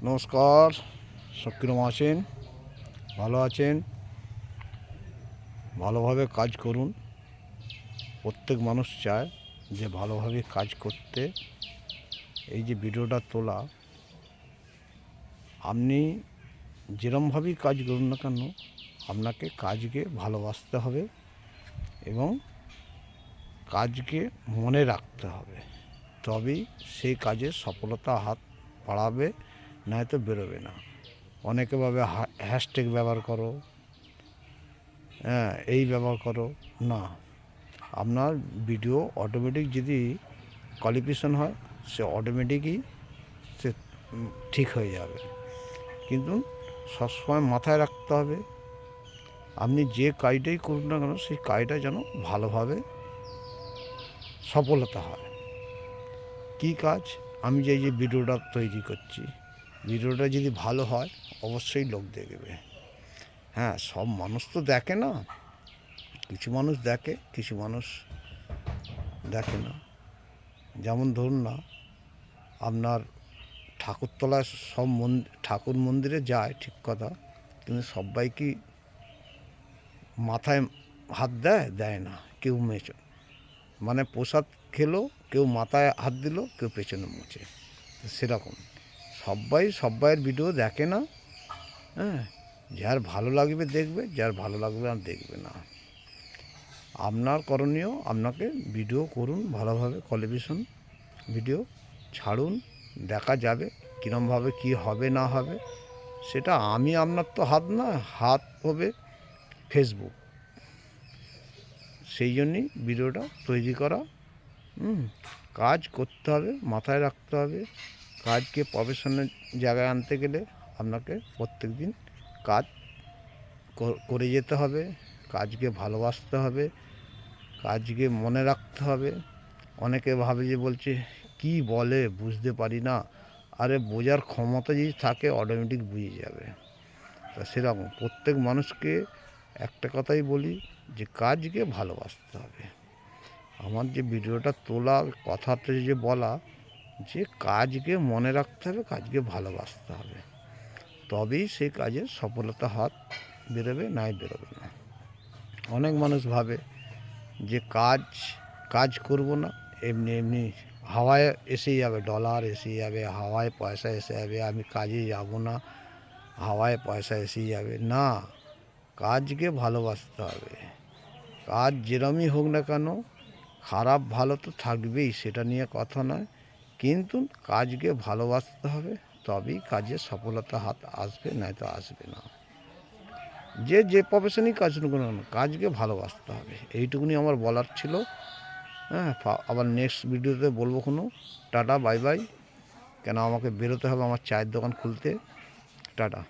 নমস্কার, সব কিরম আছেন? ভালো আছেন? ভালোভাবে কাজ করুন। প্রত্যেক মানুষ চায় যে ভালোভাবে কাজ করতে। এই যে ভিডিওটা তোলা, আপনি যেরমভাবেই কাজ করুন না কেন, আপনাকে কাজকে ভালোবাসতে হবে এবং কাজকে মনে রাখতে হবে। তবেই সেই কাজের সফলতা হাত বাড়াবে, নয়তো বেরোবে না। অনেকে ভাবে হ্যাশট্যাগ ব্যবহার করো, এই ব্যবহার করো। না, আপনার ভিডিও অটোমেটিক যদি কোয়ালিফিকেশন হয়, সে অটোমেটিকই সে ঠিক হয়ে যাবে। কিন্তু সবসময় মাথায় রাখতে হবে, আপনি যে কাজটাই করুন না কেন, সেই কাজটা যেন ভালোভাবে সফলতা হয়। কী কাজ? আমি যে ভিডিওটা তৈরি করছি, ভিডিওটা যদি ভালো হয় অবশ্যই লোক দেখবে। হ্যাঁ, সব মানুষ তো দেখে না, কিছু মানুষ দেখে, কিছু মানুষ দেখে না। যেমন ধরুন না, আপনার ঠাকুরতলায় সব ঠাকুর মন্দিরে যায় ঠিক কথা, কিন্তু সবাই কি মাথায় হাত দেয় না। কেউ মানে প্রসাদ খেলো, কেউ মাথায় হাত দিল, কেউ পেছনে মুছে। সেরকম সব্বাইয়ের ভিডিও দেখে না। হ্যাঁ, যার ভালো লাগবে দেখবে, যার ভালো লাগবে আর দেখবে না। আপনার করণীয়, আপনাকে ভিডিও করুন ভালোভাবে, কোয়ালিফিকেশন ভিডিও ছাড়ুন, দেখা যাবে কীরমভাবে কী হবে না হবে। সেটা আপনার তো হাত না, হাত হবে ফেসবুক। সেই জন্যই ভিডিওটা তৈরি করা। কাজ করতে হবে, মাথায় রাখতে হবে। কাজকে প্রফেশনের জায়গায় আনতে গেলে আপনাকে প্রত্যেক দিন কাজ করে যেতে হবে, কাজকে ভালোবাসতে হবে, কাজকে মনে রাখতে হবে। অনেকে ভাবে যে বলছে কি বলে বুঝতে পারি না। আরে বোঝার ক্ষমতা যদি থাকে অটোমেটিক বুঝে যাবে। তা সেরকম প্রত্যেক মানুষকে একটা কথাই বলি, যে কাজকে ভালোবাসতে হবে। আমার যে ভিডিওটা তোলা, কথাটা যে বলা, যে কাজকে মনে রাখতে হবে, কাজকে ভালোবাসতে হবে, তবেই সেই কাজের সফলতা হাত বেরোবে, নাই বেরোবে না। অনেক মানুষ ভাবে যে কাজ করব না, এমনি এমনি হাওয়ায় এসেই যাবে, ডলার এসে যাবে, হাওয়ায় পয়সা এসে যাবে, আমি কাজে যাব না, হাওয়ায় পয়সা এসেই যাবে। না, কাজকে ভালোবাসতে হবে। কাজ যেরমই হোক না কেন, খারাপ ভালো তো থাকবেই, সেটা নিয়ে কথা নয়, কিন্তু কাজকে ভালোবাসতে হবে, তবেই কাজে সফলতা হাত আসবে, নয়তো আসবে না। যে প্রফেশনেই কাজ করুন না, কাজকে ভালোবাসতে হবে। এইটুকুনি আমার বলার ছিল। হ্যাঁ, আবার নেক্সট ভিডিওতে বলবো কোনো। Tata, bye bye. কেন আমাকে বেরোতে হবে আমার চায়ের দোকান খুলতে। টাটা।